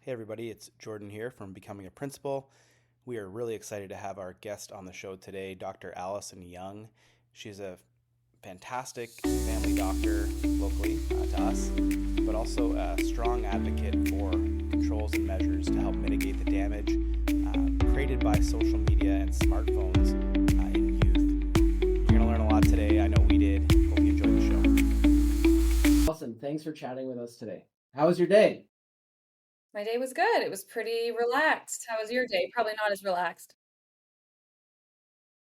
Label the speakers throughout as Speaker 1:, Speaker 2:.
Speaker 1: Hey everybody, it's Jordan here from Becoming a Principal. We are really excited to have our guest on the show today, Dr. Alison Yeung. She's a fantastic family doctor locally to us, but also a strong advocate for controls and measures to help mitigate the damage created by social media and smartphones in youth. You're going to learn a lot today. I know we did. Hope you enjoy the show.
Speaker 2: Alison, thanks for chatting with us today. How was your day?
Speaker 3: My day was good. It was pretty relaxed. How was your day? Probably not as relaxed.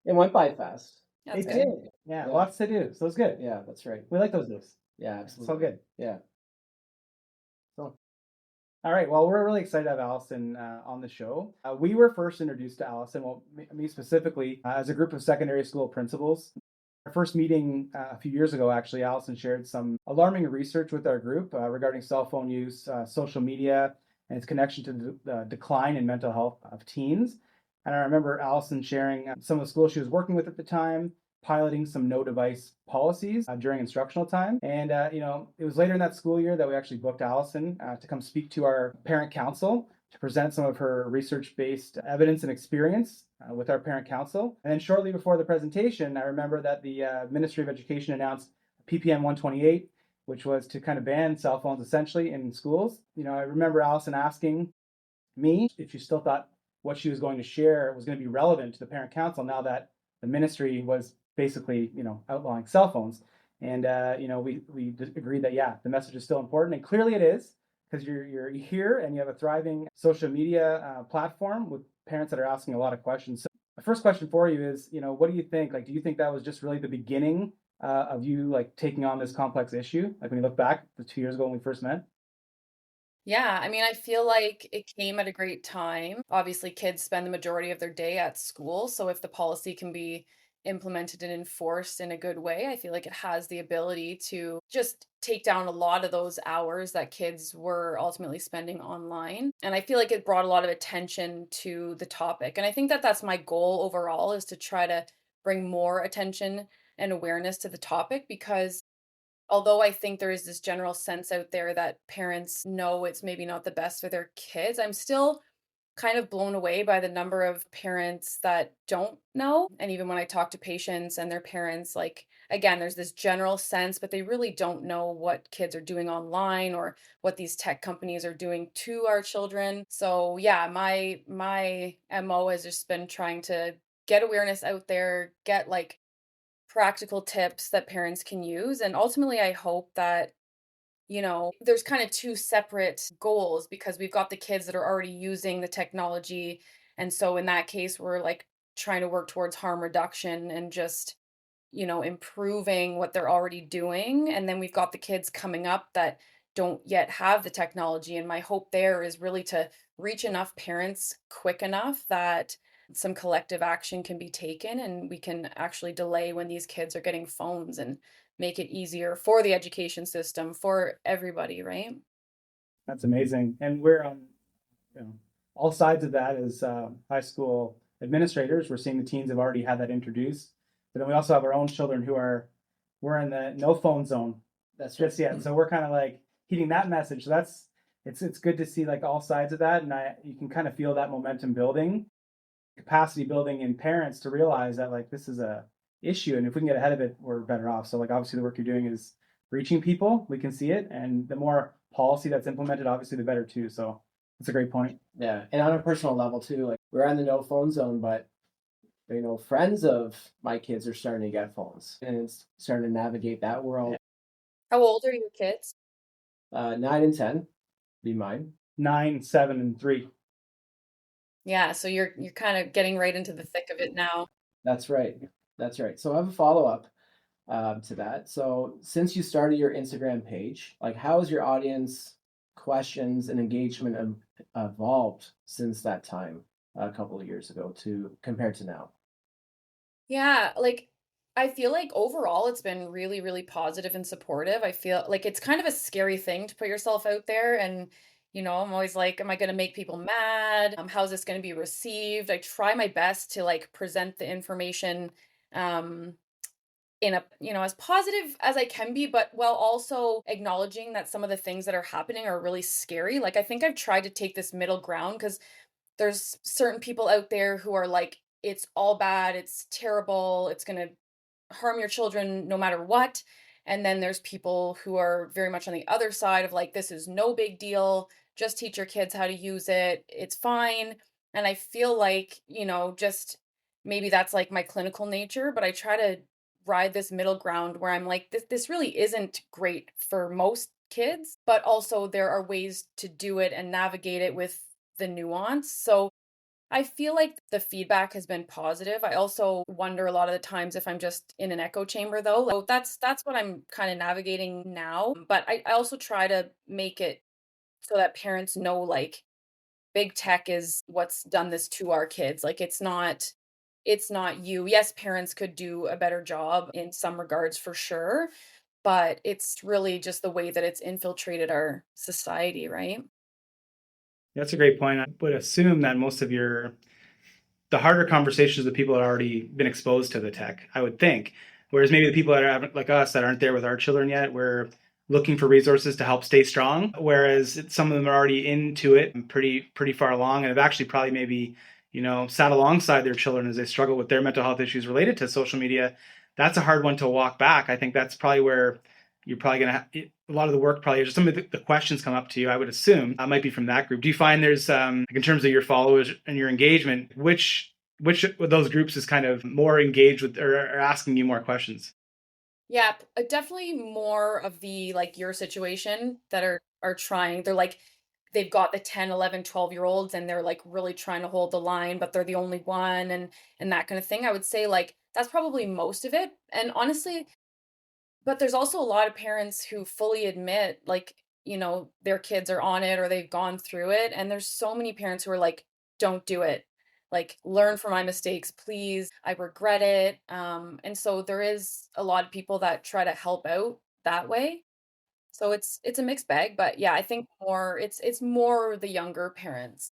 Speaker 2: It went by fast.
Speaker 3: That's
Speaker 4: It
Speaker 3: good.
Speaker 4: did. Yeah,
Speaker 2: Yeah.
Speaker 4: lots to do. So it's good.
Speaker 2: Yeah, that's right.
Speaker 4: We like those days.
Speaker 2: Yeah,
Speaker 4: It's all
Speaker 2: absolutely.
Speaker 4: good.
Speaker 2: Yeah.
Speaker 4: So, all right. Well, we're really excited to have Alison on the show. We were first introduced to Alison, well, me specifically, as a group of secondary school principals. Our first meeting a few years ago, actually, Alison shared some alarming research with our group regarding cell phone use, social media, and its connection to the decline in mental health of teens. And I remember Alison sharing some of the schools she was working with at the time, piloting some no device policies during instructional time. And, it was later in that school year that we actually booked Alison to come speak to our parent council to present some of her research based evidence and experience with our parent council. And then shortly before the presentation, I remember that the Ministry of Education announced PPM 128, which was to kind of ban cell phones essentially in schools. I remember Alison asking me if she still thought what she was going to share was going to be relevant to the parent council now that the ministry was basically, outlawing cell phones. And, we agreed that, yeah, the message is still important. And clearly it is, because you're here and you have a thriving social media platform with parents that are asking a lot of questions. So the first question for you is, what do you think? Like, do you think that was just really the beginning of you like taking on this complex issue? Like when you look back the 2 years ago when we first met?
Speaker 3: Yeah, I mean, I feel like it came at a great time. Obviously, kids spend the majority of their day at school, so if the policy can be implemented and enforced in a good way, I feel like it has the ability to just take down a lot of those hours that kids were ultimately spending online. And I feel like it brought a lot of attention to the topic. And I think that that's my goal overall is to try to bring more attention and awareness to the topic because although I think there is this general sense out there that parents know it's maybe not the best for their kids, I'm still kind of blown away by the number of parents that don't know. And even when I talk to patients and their parents, like, again, there's this general sense, but they really don't know what kids are doing online or what these tech companies are doing to our children. So yeah, my MO has just been trying to get awareness out there, get like practical tips that parents can use. And ultimately, I hope that, there's kind of two separate goals because we've got the kids that are already using the technology. And so in that case, we're like trying to work towards harm reduction and just, improving what they're already doing. And then we've got the kids coming up that don't yet have the technology. And my hope there is really to reach enough parents quick enough that some collective action can be taken and we can actually delay when these kids are getting phones and make it easier for the education system for everybody, right?
Speaker 4: That's amazing. And we're on, you know, all sides of that as high school administrators. We're seeing the teens have already had that introduced, but then we also have our own children we're in the no phone zone
Speaker 2: That's right.
Speaker 4: just yet. So we're kind of like heeding that message. So it's good to see like all sides of that, and you can kind of feel that momentum building, capacity building in parents to realize that like this is a issue, and if we can get ahead of it, we're better off. So like obviously the work you're doing is reaching people, we can see it, and the more policy that's implemented, obviously the better too. So that's a great point.
Speaker 2: Yeah. And on a personal level too, like we're on the no phone zone, but friends of my kids are starting to get phones and it's starting to navigate that world.
Speaker 3: How old are your kids?
Speaker 2: 9 and 10 be mine.
Speaker 4: 9, 7, and 3.
Speaker 3: Yeah, so you're kind of getting right into the thick of it now.
Speaker 2: That's right. That's right. So I have a follow up to that. So since you started your Instagram page, like how has your audience questions and engagement evolved since that time a couple of years ago to compared to now?
Speaker 3: Yeah, like I feel like overall it's been really, really positive and supportive. I feel like it's kind of a scary thing to put yourself out there and I'm always like, am I going to make people mad? How's this going to be received? I try my best to like present the information um in a, as positive as I can be, but while also acknowledging that some of the things that are happening are really scary. Like, I think I've tried to take this middle ground because there's certain people out there who are like, it's all bad, it's terrible, it's going to harm your children no matter what. And then there's people who are very much on the other side of like, this is no big deal. Just teach your kids how to use it. It's fine. And I feel like, just maybe that's like my clinical nature, but I try to ride this middle ground where I'm like, this really isn't great for most kids, but also there are ways to do it and navigate it with the nuance. So I feel like the feedback has been positive. I also wonder a lot of the times if I'm just in an echo chamber though. So that's what I'm kind of navigating now. But I also try to make it so that parents know like big tech is what's done this to our kids. Like it's not you. Yes, parents could do a better job in some regards for sure, but it's really just the way that it's infiltrated our society, right?
Speaker 4: That's a great point. I would assume that most of the harder conversations with people that have already been exposed to the tech, I would think. Whereas maybe the people that are like us that aren't there with our children yet, we're looking for resources to help stay strong. Whereas some of them are already into it and pretty far along and have actually probably maybe, sat alongside their children as they struggle with their mental health issues related to social media. That's a hard one to walk back. I think that's probably where you're probably going to a lot of the work probably just some of the questions come up to you. I would assume might be from that group. Do you find there's like in terms of your followers and your engagement, which of those groups is kind of more engaged with or asking you more questions?
Speaker 3: Yeah, definitely more of the like your situation that are trying. They're like they've got the 10, 11, 12 year olds and they're like really trying to hold the line, but they're the only one and that kind of thing. I would say like that's probably most of it. And honestly, but there's also a lot of parents who fully admit, like, their kids are on it or they've gone through it. And there's so many parents who are like, don't do it. Like, learn from my mistakes, please. I regret it. And so there is a lot of people that try to help out that way. So it's a mixed bag, but yeah, I think more it's more the younger parents.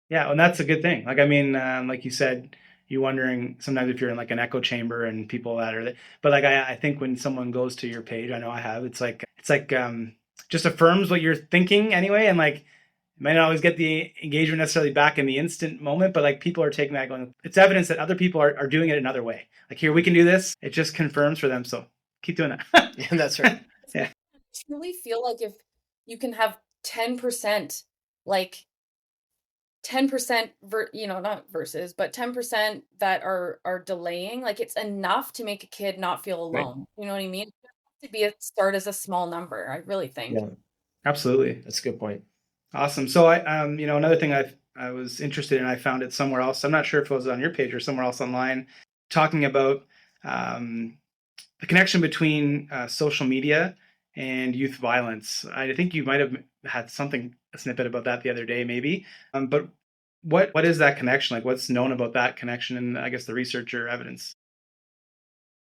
Speaker 4: Yeah, and that's a good thing. Like, I mean, like you said, you wondering sometimes if you're in like an echo chamber and people that are, but like I think when someone goes to your page, I know I have, it's like just affirms what you're thinking anyway, and like you might not always get the engagement necessarily back in the instant moment, but like people are taking that going, it's evidence that other people are doing it another way. Like here, we can do this. It just confirms for them. So keep doing that.
Speaker 1: Yeah, that's right.
Speaker 4: Yeah.
Speaker 3: I truly feel like if you can have 10%, like 10% not versus, but 10% that are delaying, like it's enough to make a kid not feel
Speaker 2: Right.
Speaker 3: alone. You know what I mean? It doesn't have to be a start as a small number, I really think.
Speaker 2: Yeah,
Speaker 4: Absolutely.
Speaker 2: that's a good point.
Speaker 4: Awesome. So another thing I was interested in, I found it somewhere else. I'm not sure if it was on your page or somewhere else online, talking about um, the connection between social media and youth violence. I think you might have had a snippet about that the other day, maybe. But what is that connection? Like, what's known about that connection, and I guess the research or evidence?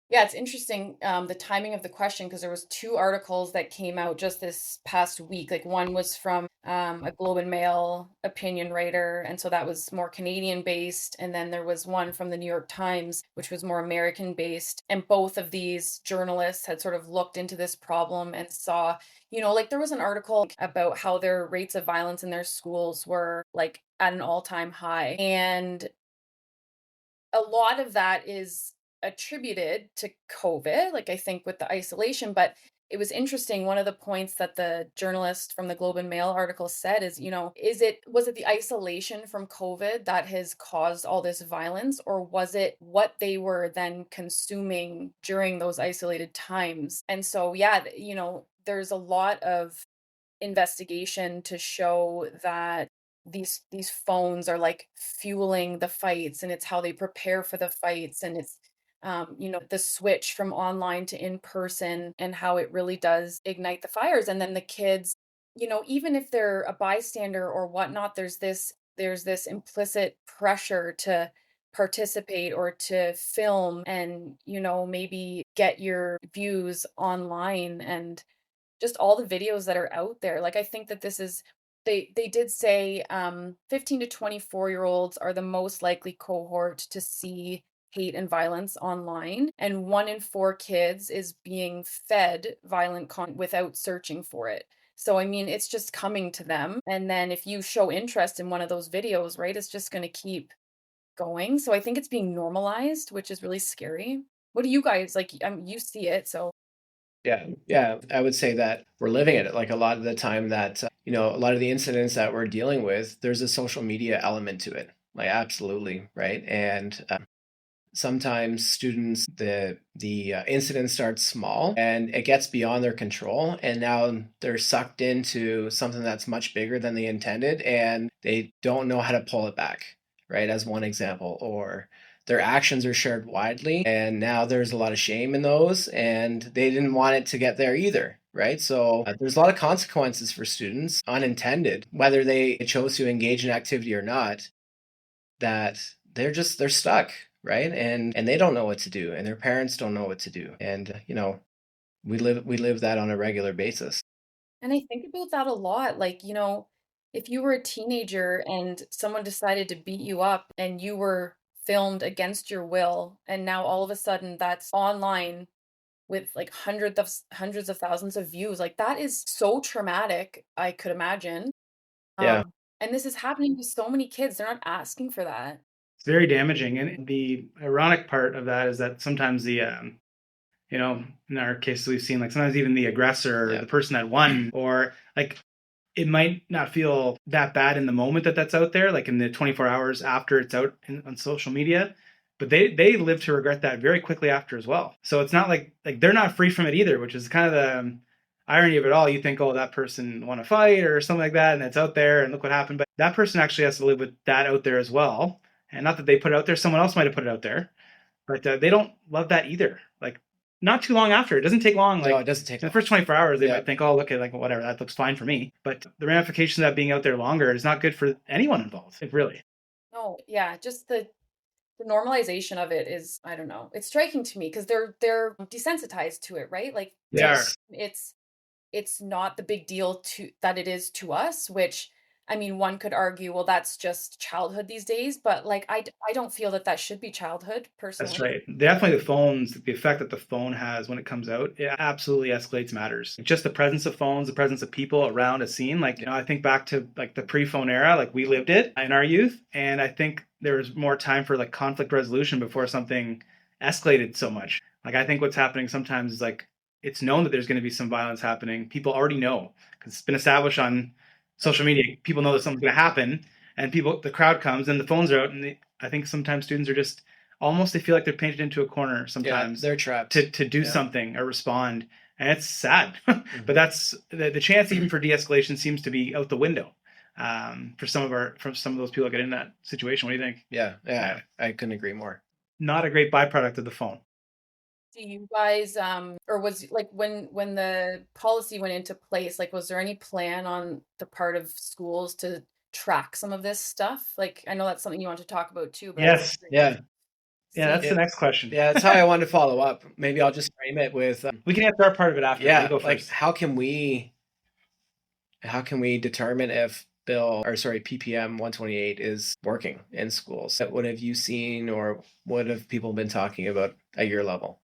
Speaker 3: Yeah, it's interesting, the timing of the question because there was two articles that came out just this past week. Like one was from a Globe and Mail opinion writer, and so that was more Canadian based, and then there was one from the New York Times, which was more American based. And both of these journalists had sort of looked into this problem and saw, like there was an article about how their rates of violence in their schools were like at an all-time high, and a lot of that is attributed to COVID, like I think with the isolation, but it was interesting. One of the points that the journalist from the Globe and Mail article said is, was it the isolation from COVID that has caused all this violence, or was it what they were then consuming during those isolated times? And so, yeah, there's a lot of investigation to show that these phones are like fueling the fights, and it's how they prepare for the fights, and it's the switch from online to in person and how it really does ignite the fires. And then the kids, even if they're a bystander or whatnot, there's this implicit pressure to participate or to film and maybe get your views online, and just all the videos that are out there. Like I think that this is they did say 15 to 24-year-olds are the most likely cohort to see hate and violence online, and 1 in 4 kids is being fed violent content without searching for it. So, I mean, it's just coming to them. And then if you show interest in one of those videos, right, it's just going to keep going. So I think it's being normalized, which is really scary. What do you guys like? You see it, so
Speaker 2: Yeah, I would say that we're living it. Like a lot of the time that, a lot of the incidents that we're dealing with, there's a social media element to it. Like absolutely, right? And sometimes students, the incident starts small and it gets beyond their control, and now they're sucked into something that's much bigger than they intended, and they don't know how to pull it back, right? As one example, or their actions are shared widely, and now there's a lot of shame in those, and they didn't want it to get there either. Right. So there's a lot of consequences for students, unintended, whether they chose to engage in activity or not, that they're stuck, right? And they don't know what to do, and their parents don't know what to do. And we live that on a regular basis.
Speaker 3: and I think about that a lot. Like, if you were a teenager and someone decided to beat you up and you were filmed against your will, and now all of a sudden that's online with like hundreds of thousands of views, like that is so traumatic, I could imagine.
Speaker 2: Yeah.
Speaker 3: And this is happening to so many kids. They're not asking for that.
Speaker 4: It's very damaging. And the ironic part of that is that sometimes in our case, we've seen like sometimes even the aggressor,
Speaker 2: Yeah.
Speaker 4: the person that won, or like it might not feel that bad in the moment that that's out there, like in the 24 hours after it's out on social media, but they live to regret that very quickly after as well. So it's not like they're not free from it either, which is kind of the irony of it all. You think, oh, that person won a fight or something like that, and it's out there, and look what happened. But that person actually has to live with that out there as well. And not that they put it out there, someone else might have put it out there, but they don't love that either. Like not too long after, it doesn't take long. Like
Speaker 2: No, it doesn't take
Speaker 4: in the
Speaker 2: long.
Speaker 4: first 24 hours, they
Speaker 2: Yeah.
Speaker 4: might think, oh, look at like whatever, that looks fine for me. But the ramifications of that being out there longer is not good for anyone involved. It really.
Speaker 3: No, yeah, just the normalization of it is, I don't know. It's striking to me because they're desensitized to it, right? Like
Speaker 4: They
Speaker 3: to
Speaker 4: are.
Speaker 2: Yes.
Speaker 3: it's not the big deal to that it is to us, which I mean, one could argue, well, that's just childhood these days, but like I don't feel that that should be childhood
Speaker 4: That's
Speaker 3: personally.
Speaker 4: right. Definitely the phones, the effect that the phone has when it comes out, it absolutely escalates matters. Just the presence of phones, the presence of people around a scene. Like, I think back to like the pre-phone era, like we lived it in our youth. And I think there was more time for like conflict resolution before something escalated so much. Like, I think what's happening sometimes is like, it's known that there's going to be some violence happening. People already know because it's been established on social media. People know that something's going to happen, and the crowd comes and the phones are out. And I think sometimes students are just almost, they feel like they're painted into a corner
Speaker 2: Yeah,
Speaker 4: sometimes
Speaker 2: they're trapped.
Speaker 4: to do
Speaker 2: Yeah.
Speaker 4: something or respond, and it's sad. But that's the chance even for de-escalation seems to be out the window for some of those people that get in that situation. What do you think?
Speaker 2: Yeah, I couldn't agree more.
Speaker 4: Not a great byproduct of the phone.
Speaker 3: Do you guys or was like when the policy went into place, like was there any plan on the part of schools to track some of this stuff? Like I know that's something you want to talk about too, but
Speaker 4: Yes.
Speaker 2: Yeah.
Speaker 4: Yeah, that's
Speaker 3: see.
Speaker 4: the next question.
Speaker 2: Yeah, that's how I wanted to follow up. Maybe I'll just frame it with
Speaker 4: We can answer our part of it after.
Speaker 2: yeah,
Speaker 4: You go
Speaker 2: like
Speaker 4: first.
Speaker 2: how can we determine if PPM 128 is working in schools? What have you seen, or what have people been talking about at your level?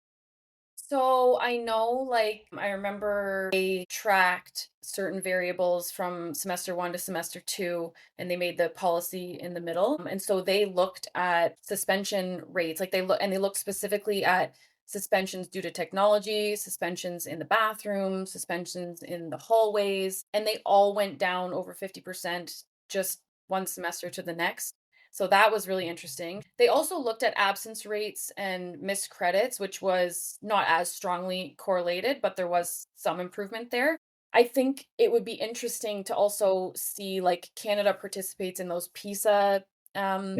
Speaker 3: So I know, like, I remember they tracked certain variables from semester 1 to semester 2, and they made the policy in the middle. And so they looked at suspension rates, like they looked specifically at suspensions due to technology, suspensions in the bathroom, suspensions in the hallways, and they all went down over 50% just one semester to the next. So that was really interesting. They also looked at absence rates and missed credits, which was not as strongly correlated, but there was some improvement there. I think it would be interesting to also see like Canada participates in those PISA
Speaker 4: Yeah.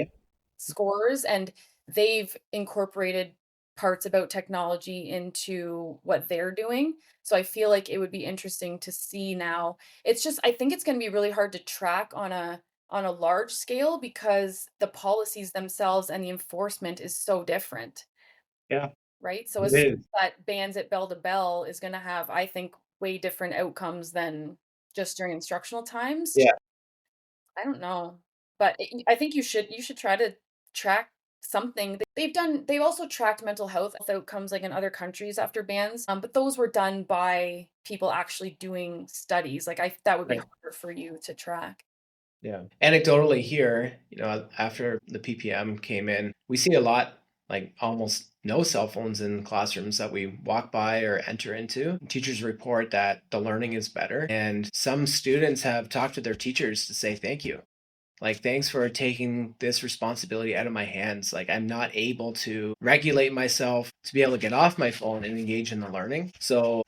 Speaker 3: scores, and they've incorporated parts about technology into what they're doing. So I feel like it would be interesting to see now. It's just I think it's going to be really hard to track on a large scale because the policies themselves and the enforcement is so different,
Speaker 4: Yeah,
Speaker 3: right? So a
Speaker 4: it
Speaker 3: school
Speaker 4: is.
Speaker 3: that bans it bell to bell is going to have, I think, way different outcomes than just during instructional times.
Speaker 2: Yeah.
Speaker 3: I don't know, but I think you should try to track something. They've also tracked mental health outcomes like in other countries after bans, but those were done by people actually doing studies. Like that would be
Speaker 2: Right.
Speaker 3: harder for you to track.
Speaker 5: Yeah. Anecdotally here, after the PPM came in, we see a lot, like almost no cell phones in classrooms that we walk by or enter into. Teachers report that the learning is better, and some students have talked to their teachers to say thank you. Like, thanks for taking this responsibility out of my hands. Like, I'm not able to regulate myself to be able to get off my phone and engage in the learning. So,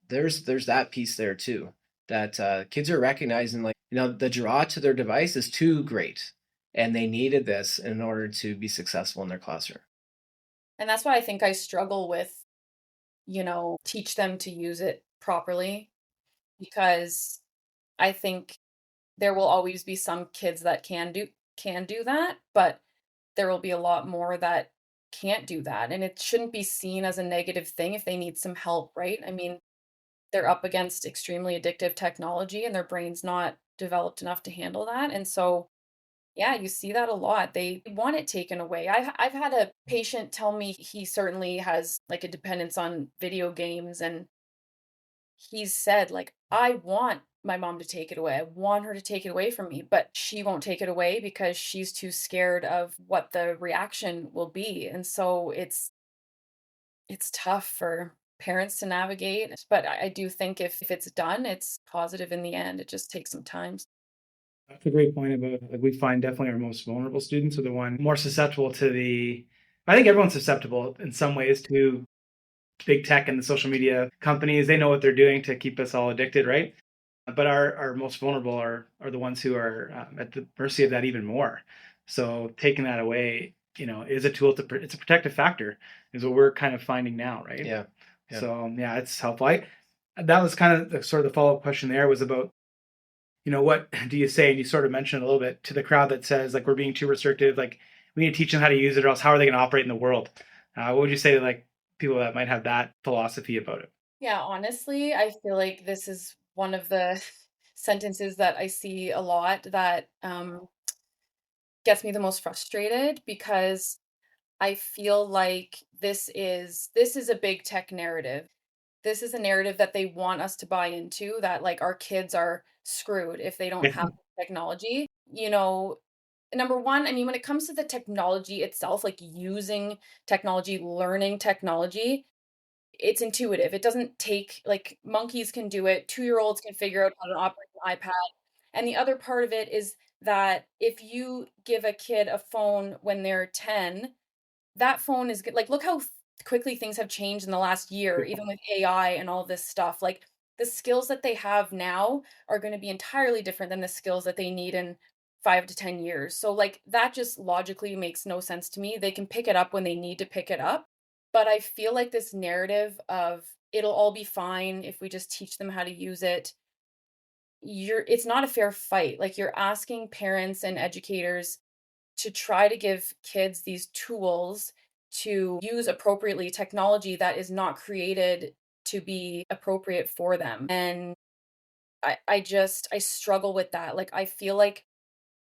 Speaker 5: there's that piece there too, that kids are recognizing, like, the draw to their device is too great, and they needed this in order to be successful in their classroom.
Speaker 3: And that's why I think I struggle with, teach them to use it properly, because I think there will always be some kids that can do that, but there will be a lot more that can't do that. And it shouldn't be seen as a negative thing if they need some help, right? I mean, they're up against extremely addictive technology and their brain's not developed enough to handle that. And so, yeah, you see that a lot. They want it taken away. I've had a patient tell me he certainly has like a dependence on video games, and he's said, like, I want my mom to take it away. I want her to take it away from me, but she won't take it away because she's too scared of what the reaction will be. And so it's tough for parents to navigate, but I do think if it's done, it's positive in the end. It just takes some time.
Speaker 4: That's a great point about, like, we find definitely our most vulnerable students are the one more susceptible to I think everyone's susceptible in some ways to big tech and the social media companies. They know what they're doing to keep us all addicted, right? But our most vulnerable are the ones who are at the mercy of that even more. So taking that away, is a tool it's a protective factor, is what we're kind of finding now, right?
Speaker 5: Yeah. Yeah.
Speaker 4: So yeah, it's helpful. That was kind of the follow-up question there was about, what do you say? And you sort of mentioned a little bit to the crowd that says, like, we're being too restrictive, like we need to teach them how to use it, or else how are they going to operate in the world? What would you say to, like, people that might have that philosophy about it?
Speaker 3: Yeah, honestly, I feel like this is one of the sentences that I see a lot that gets me the most frustrated, because I feel like this is a big tech narrative. This is a narrative that they want us to buy into, that like our kids are screwed if they don't have technology. Number one, I mean, when it comes to the technology itself, like using technology, learning technology, it's intuitive. It doesn't take, like, monkeys can do it, 2-year-olds can figure out how to operate an iPad. And the other part of it is that if you give a kid a phone when they're 10, that phone is good. Like, look how quickly things have changed in the last year, even with AI and all this stuff. Like, the skills that they have now are going to be entirely different than the skills that they need in 5 to 10 years. So, like, that just logically makes no sense to me. They can pick it up when they need to pick it up. But I feel like this narrative of it'll all be fine if we just teach them how to use it, it's not a fair fight. Like, you're asking parents and educators to try to give kids these tools to use appropriately technology that is not created to be appropriate for them. And I struggle with that. Like, I feel like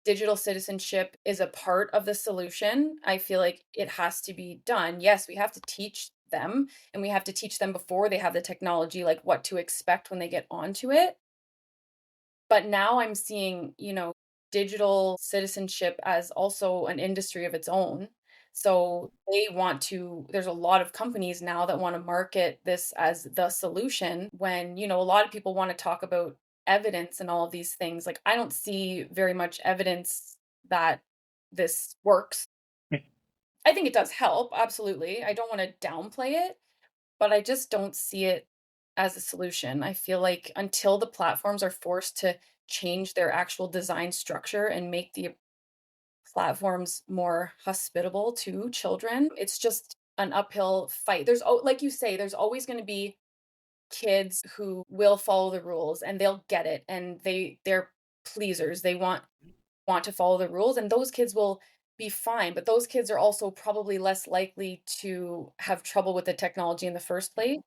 Speaker 3: digital citizenship is a part of the solution. I feel like it has to be done. Yes, we have to teach them, and we have to teach them before they have the technology, like what to expect when they get onto it. But now I'm seeing, digital citizenship as also an industry of its own. So there's a lot of companies now that want to market this as the solution when, a lot of people want to talk about evidence and all of these things. Like, I don't see very much evidence that this works. I think it does help, absolutely. I don't want to downplay it, but I just don't see it as a solution. I feel like until the platforms are forced to change their actual design structure and make the platforms more hospitable to children, it's just an uphill fight. Like you say, there's always going to be kids who will follow the rules and they'll get it, and they're pleasers. They want to follow the rules, and those kids will be fine, but those kids are also probably less likely to have trouble with the technology in the first place.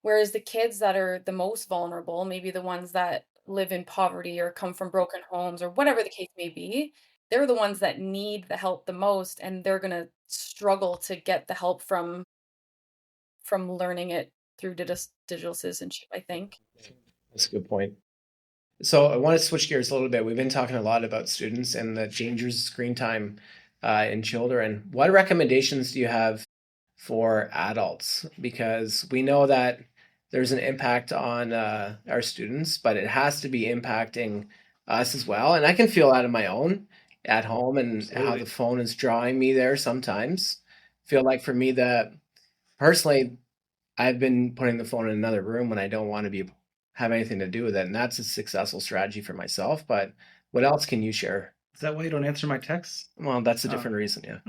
Speaker 3: Whereas the kids that are the most vulnerable, maybe the ones that live in poverty or come from broken homes or whatever the case may be, they're the ones that need the help the most, and they're going to struggle to get the help from learning it through digital citizenship, I think.
Speaker 5: That's a good point. So I want to switch gears a little bit. We've been talking a lot about students and the dangers of screen time in children. What recommendations do you have for adults? Because we know that there's an impact on our students, but it has to be impacting us as well. And I can feel that in my own at home and how the phone is drawing me there sometimes. Feel like for me that personally, I've been putting the phone in another room when I don't want to have anything to do with it, and that's a successful strategy for myself. But what else can you share?
Speaker 4: Is that why you don't answer my texts?
Speaker 5: Well, that's a different reason,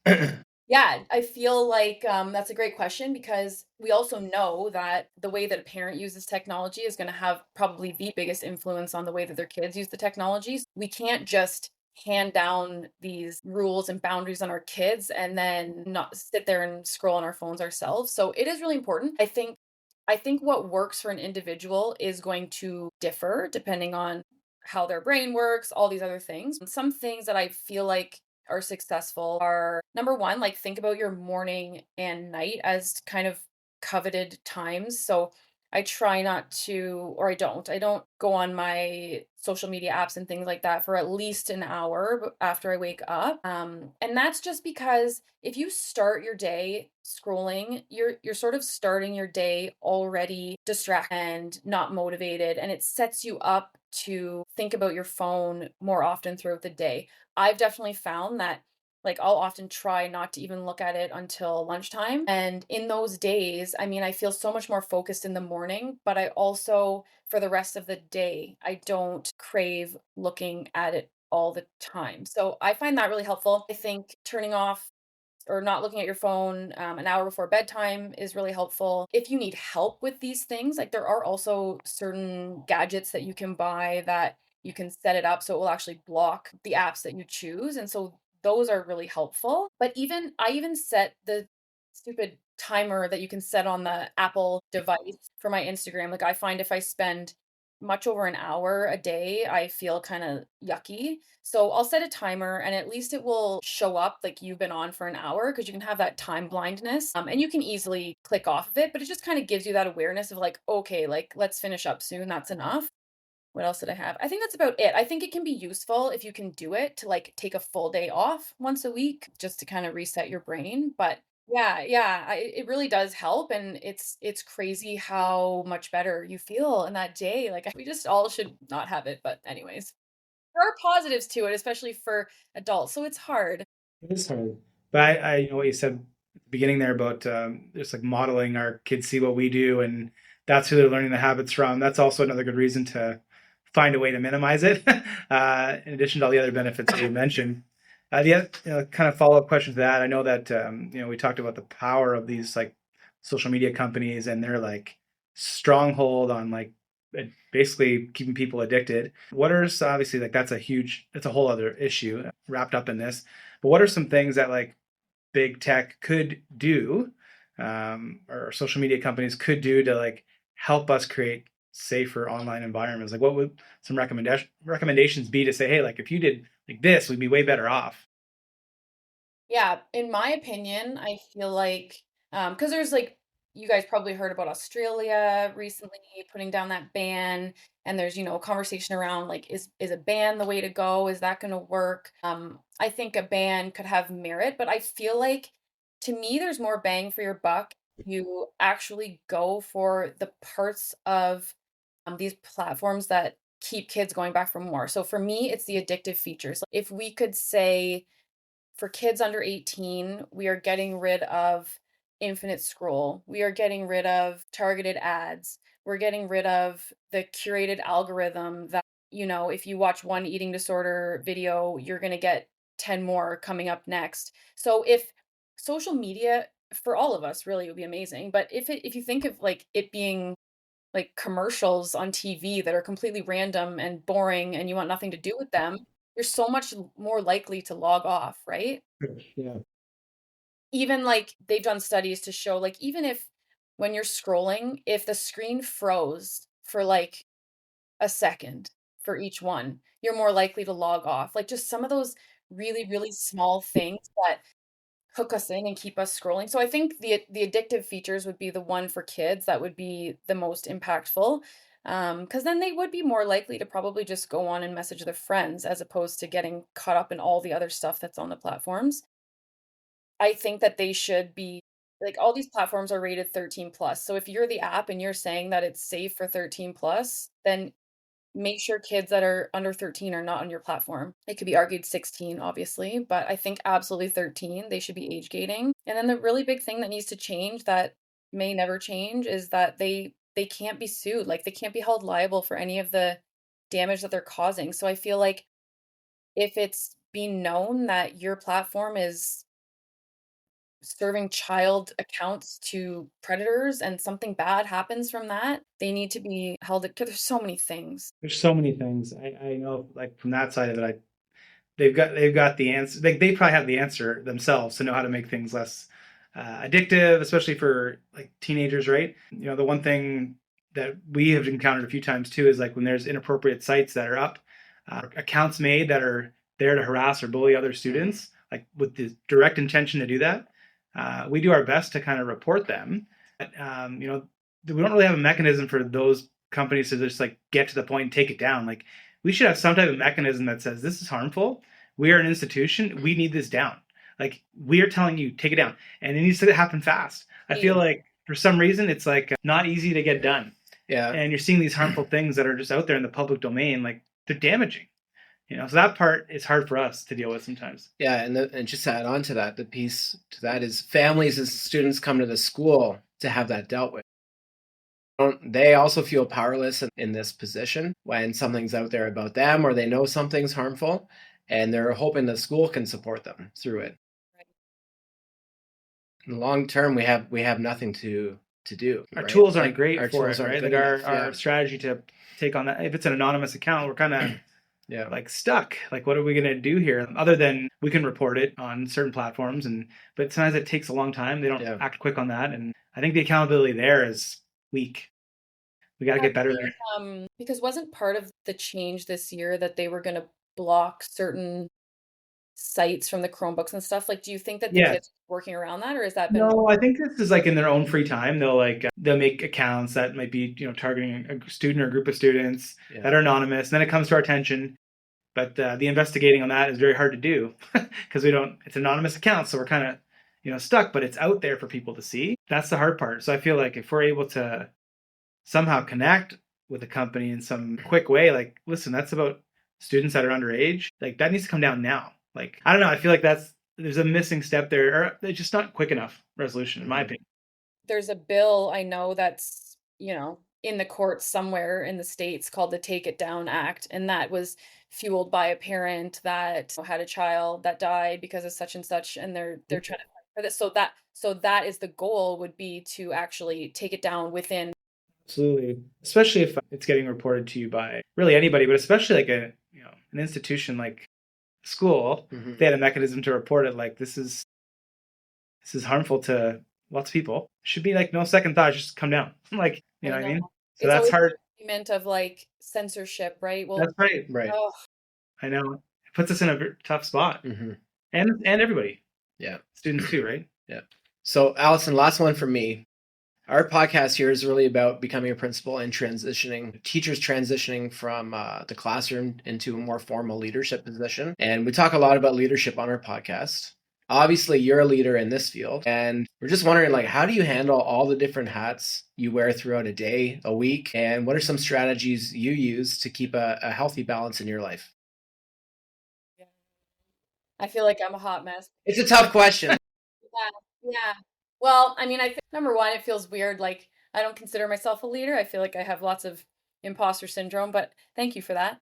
Speaker 5: yeah.
Speaker 3: Yeah, I feel like that's a great question, because we also know that the way that a parent uses technology is going to have probably the biggest influence on the way that their kids use the technologies. We can't just hand down these rules and boundaries on our kids and then not sit there and scroll on our phones ourselves. So it is really important. I think what works for an individual is going to differ depending on how their brain works, all these other things. Some things that I feel like are successful are, number one, like think about your morning and night as kind of coveted times. So I try not to, or I don't go on my social media apps and things like that for at least an hour after I wake up. And that's just because if you start your day scrolling, you're sort of starting your day already distracted and not motivated, and it sets you up to think about your phone more often throughout the day. I've definitely found that, like, I'll often try not to even look at it until lunchtime. And in those days, I mean, I feel so much more focused in the morning, but I also, for the rest of the day, I don't crave looking at it all the time. So I find that really helpful. I think turning off or not looking at your phone an hour before bedtime is really helpful. If you need help with these things, like, there are also certain gadgets that you can buy that you can set it up so it will actually block the apps that you choose. And so those are really helpful. But I even set the stupid timer that you can set on the Apple device for my Instagram. Like, I find if I spend much over an hour a day, I feel kind of yucky. So I'll set a timer, and at least it will show up like you've been on for an hour, because you can have that time blindness. And you can easily click off of it, but it just kind of gives you that awareness of like, okay, like, let's finish up soon. That's enough. What else did I have? I think that's about it. I think it can be useful if you can do it to like take a full day off once a week just to kind of reset your brain. But it really does help, and it's crazy how much better you feel in that day. Like, we just all should not have it, but anyways, there are positives to it, especially for adults. So it's hard.
Speaker 4: It is hard. But I you know what you said at the beginning there about just like modeling our kids see what we do, and that's who they're learning the habits from. That's also another good reason to find a way to minimize it, in addition to all the other benefits that you mentioned. Kind of follow up question to that. I know that we talked about the power of these like social media companies and their like stronghold on like basically keeping people addicted. What are obviously like that's a whole other issue wrapped up in this. But what are some things that like big tech could do, or social media companies could do to like help us create safer online environments? Like, what would some recommendations be to say, hey, like if you did like this, we'd be way better off?
Speaker 3: Yeah, in my opinion, I feel like, because there's like, you guys probably heard about Australia recently putting down that ban, and there's, a conversation around like, is a ban the way to go? Is that going to work? I think a ban could have merit, but I feel like, to me, there's more bang for your buck. You actually go for the parts of these platforms that keep kids going back for more. So for me, it's the addictive features. If we could say, for kids under 18, we are getting rid of infinite scroll. We are getting rid of targeted ads. We're getting rid of the curated algorithm that, if you watch one eating disorder video, you're going to get 10 more coming up next. So if social media, for all of us, really, it would be amazing. But if you think of like it being like commercials on TV that are completely random and boring and you want nothing to do with them, you're so much more likely to log off, right?
Speaker 4: Yeah.
Speaker 3: Even like they've done studies to show, like, even if when you're scrolling, if the screen froze for like a second, for each one. You're more likely to log off. Like just some of those really, really small things that hook us in and keep us scrolling. So I think the addictive features would be the one for kids that would be the most impactful. Because then they would be more likely to probably just go on and message their friends as opposed to getting caught up in all the other stuff that's on the platforms. I think that they should be like all these platforms are rated 13 plus. So if you're the app and you're saying that it's safe for 13 plus, then make sure kids that are under 13 are not on your platform. It could be argued 16, obviously, but I think absolutely 13, they should be age gating. And then the really big thing that needs to change that may never change is that they can't be sued. Like they can't be held liable for any of the damage that they're causing. So I feel like if it's been known that your platform is serving child accounts to predators and something bad happens from that, they need to be held because there's so many things.
Speaker 4: There's so many things. I know, like from that side of it, they've got the answer. They probably have the answer themselves to know how to make things less addictive, especially for like teenagers, right? You know, the one thing that we have encountered a few times too is like when there's inappropriate sites that are up, accounts made that are there to harass or bully other students, like with the direct intention to do that. We do our best to kind of report them. But, you know, we don't really have a mechanism for those companies to just like get to the point and take it down. Like we should have some type of mechanism that says this is harmful. We are an institution. We need this down. Like we are telling you, take it down, and it needs to happen fast. I feel like for some reason it's like not easy to get done.
Speaker 5: Yeah.
Speaker 4: And you're seeing these harmful things that are just out there in the public domain, like they're damaging. You know, so that part is hard for us to deal with sometimes.
Speaker 5: Yeah, and just to add on to that, the piece to that is families as students come to the school to have that dealt with. They also feel powerless in this position when something's out there about them or they know something's harmful, and they're hoping the school can support them through it.
Speaker 3: Right.
Speaker 5: In the long term, we have nothing to do.
Speaker 4: Our
Speaker 5: right?
Speaker 4: tools aren't
Speaker 5: Like,
Speaker 4: great
Speaker 5: our
Speaker 4: for
Speaker 5: tools
Speaker 4: it,
Speaker 5: aren't
Speaker 4: right?
Speaker 5: good
Speaker 4: Like
Speaker 5: enough,
Speaker 4: our strategy to take on that. If it's an anonymous account, we're kind of
Speaker 5: yeah.
Speaker 4: like stuck. Like, what are we going to do here? Other than we can report it on certain platforms, but sometimes it takes a long time. They don't act quick on that, and I think the accountability there is weak. We got to get better there.
Speaker 3: Because wasn't part of the change this year that they were going to block certain sites from the Chromebooks and stuff? Like, do you think that the kids are working around that, or has that been?
Speaker 4: No, I think this is like in their own free time. They'll make accounts that might be, you know, targeting a student or a group of students that are anonymous. And then it comes to our attention. But the investigating on that is very hard to do because it's anonymous accounts. So we're kind of, you know, stuck, but it's out there for people to see. That's the hard part. So I feel like if we're able to somehow connect with a company in some quick way, like, listen, that's about students that are underage, like that needs to come down now. Like, I don't know. I feel like there's a missing step there, or it's just not quick enough resolution, in my opinion.
Speaker 3: There's a bill I know that's, you know, in the courts somewhere in the States called the Take It Down Act. And that was fueled by a parent that had a child that died because of such and such. And they're trying to fight for this. So that is the goal, would be to actually take it down within.
Speaker 4: Absolutely. Especially if it's getting reported to you by really anybody, but especially like an institution like school. If they had a mechanism to report it, like this is harmful to lots of people. It should be like no second thought, just come down. Like, you know what I mean? So
Speaker 3: it's
Speaker 4: that's hard.
Speaker 3: Argument of like censorship, right? Well,
Speaker 4: that's right.
Speaker 3: Oh.
Speaker 4: I know. It puts us in a tough spot. And everybody.
Speaker 5: Yeah.
Speaker 4: Students too, right?
Speaker 5: Yeah. So Alison, last one from me. Our podcast here is really about becoming a principal and teachers transitioning from the classroom into a more formal leadership position. And we talk a lot about leadership on our podcast. Obviously, you're a leader in this field, and we're just wondering, like, how do you handle all the different hats you wear throughout a day, a week, and what are some strategies you use to keep a healthy balance in your life?
Speaker 3: I feel like I'm a hot mess.
Speaker 5: It's a tough question.
Speaker 3: Yeah. Well, I mean, I think number one, it feels weird. Like, I don't consider myself a leader. I feel like I have lots of imposter syndrome, but thank you for that.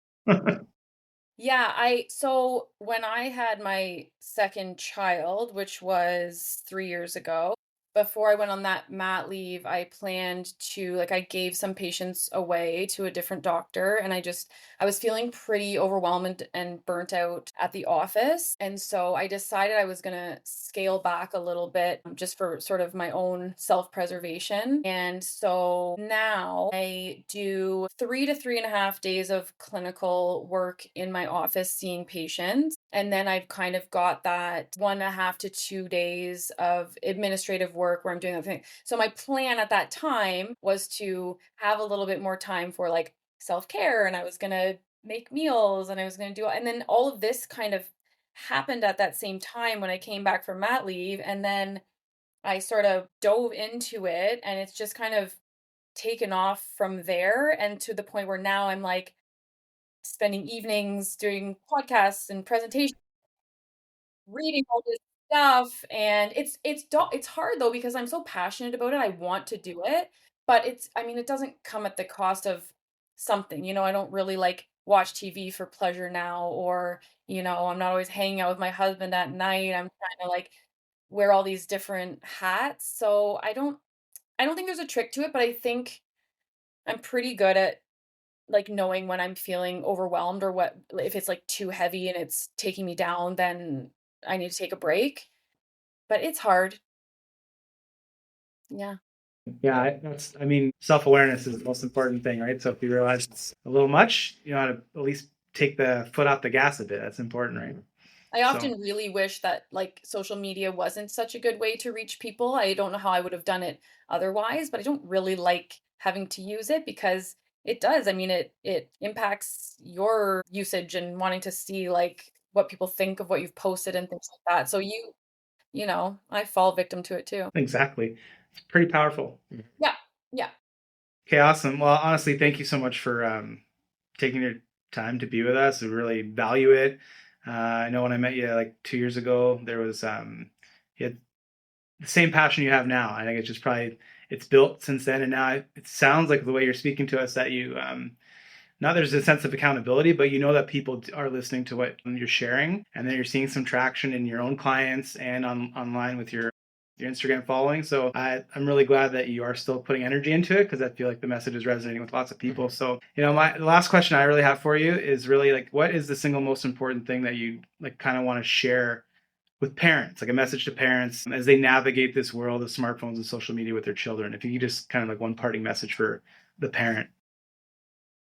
Speaker 3: Yeah, so when I had my second child, which was 3 years ago, before I went on that mat leave, I planned to, like, I gave some patients away to a different doctor, and I was feeling pretty overwhelmed and burnt out at the office. And so I decided I was going to scale back a little bit just for sort of my own self-preservation. And so now I do 3 to 3.5 days of clinical work in my office seeing patients. And then I've kind of got that 1.5 to 2 days of administrative work where I'm doing that thing. So my plan at that time was to have a little bit more time for like self-care, and I was going to make meals, and I was going to do, and then all of this kind of happened at that same time when I came back from mat leave. And then I sort of dove into it, and it's just kind of taken off from there, and to the point where now I'm like spending evenings doing podcasts and presentations, reading all this stuff. And it's hard though because I'm so passionate about it. I want to do it, but I mean, it doesn't come at the cost of something. I don't really like watch TV for pleasure now, or I'm not always hanging out with my husband at night. I'm trying to like wear all these different hats. So I don't think there's a trick to it, but I think I'm pretty good at like knowing when I'm feeling overwhelmed, or what if it's like too heavy and it's taking me down, then I need to take a break. But it's hard. Yeah.
Speaker 4: Yeah, I mean, self-awareness is the most important thing, right? So if you realize it's a little much, you know how to at least take the foot off the gas a bit. That's important, right?
Speaker 3: I often really wish that like social media wasn't such a good way to reach people. I don't know how I would have done it otherwise, but I don't really like having to use it because it does. I mean, it impacts your usage and wanting to see like what people think of what you've posted and things like that. So I fall victim to it too.
Speaker 4: Exactly. It's pretty powerful.
Speaker 3: Yeah. Yeah.
Speaker 4: Okay, awesome. Well, honestly, thank you so much for taking your time to be with us. We really value it. I know when I met you like 2 years ago, there was you had the same passion you have now. I think it's just probably it's built since then, and now it sounds like the way you're speaking to us that you now there's a sense of accountability, but you know that people are listening to what you're sharing, and then you're seeing some traction in your own clients and online with your Instagram following. So I'm really glad that you are still putting energy into it because I feel like the message is resonating with lots of people. So, the last question I really have for you is really like, what is the single most important thing that you like kind of want to share with parents, like a message to parents as they navigate this world of smartphones and social media with their children? If you could just kind of like one parting message for the parent.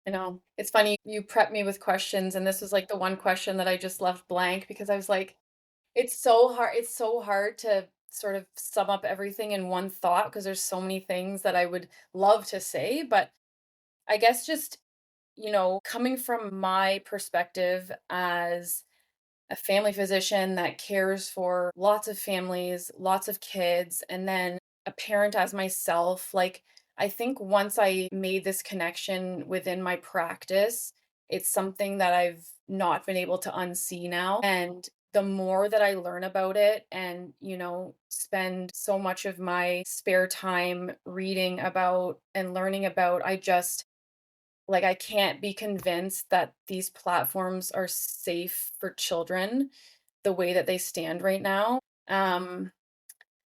Speaker 3: I know. It's funny, you prepped me with questions, and this was like the one question that I just left blank because I was like, it's so hard to sort of sum up everything in one thought because there's so many things that I would love to say. But I guess just, coming from my perspective as a family physician that cares for lots of families, lots of kids, and then a parent as myself, like I think once I made this connection within my practice, it's something that I've not been able to unsee now. And the more that I learn about it and, spend so much of my spare time reading about and learning about, I just like I can't be convinced that these platforms are safe for children the way that they stand right now. Um,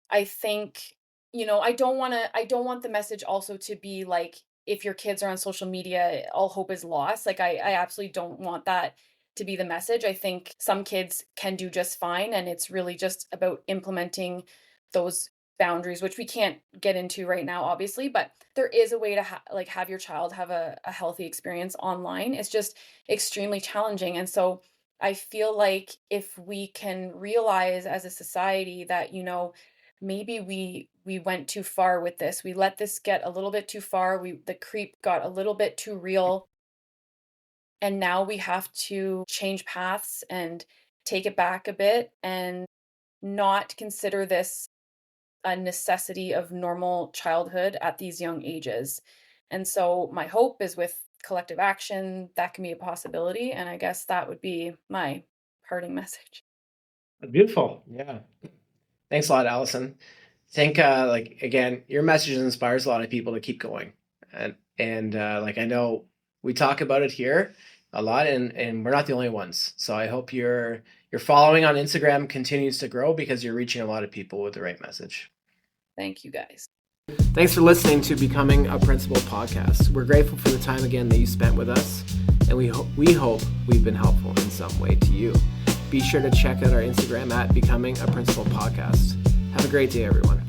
Speaker 3: I think, I don't want the message also to be like, if your kids are on social media, all hope is lost. Like, I absolutely don't want that to be the message. I think some kids can do just fine. And it's really just about implementing those boundaries, which we can't get into right now, obviously, but there is a way to have your child have a healthy experience online. It's just extremely challenging. And so I feel like if we can realize as a society that, maybe we went too far with this. We let this get a little bit too far. The creep got a little bit too real. And now we have to change paths and take it back a bit and not consider this a necessity of normal childhood at these young ages. And so my hope is with collective action, that can be a possibility. And I guess that would be my parting message.
Speaker 4: Beautiful.
Speaker 5: Yeah. Thanks a lot, Alison. Think like again, your message inspires a lot of people to keep going, and like I know we talk about it here a lot, and we're not the only ones. So I hope your following on Instagram continues to grow because you're reaching a lot of people with the right message.
Speaker 3: Thank you guys.
Speaker 5: Thanks for listening to Becoming a Principal podcast. We're grateful for the time again that you spent with us, and we hope we've been helpful in some way to you. Be sure to check out our Instagram at Becoming a Principal podcast. Have a great day, everyone.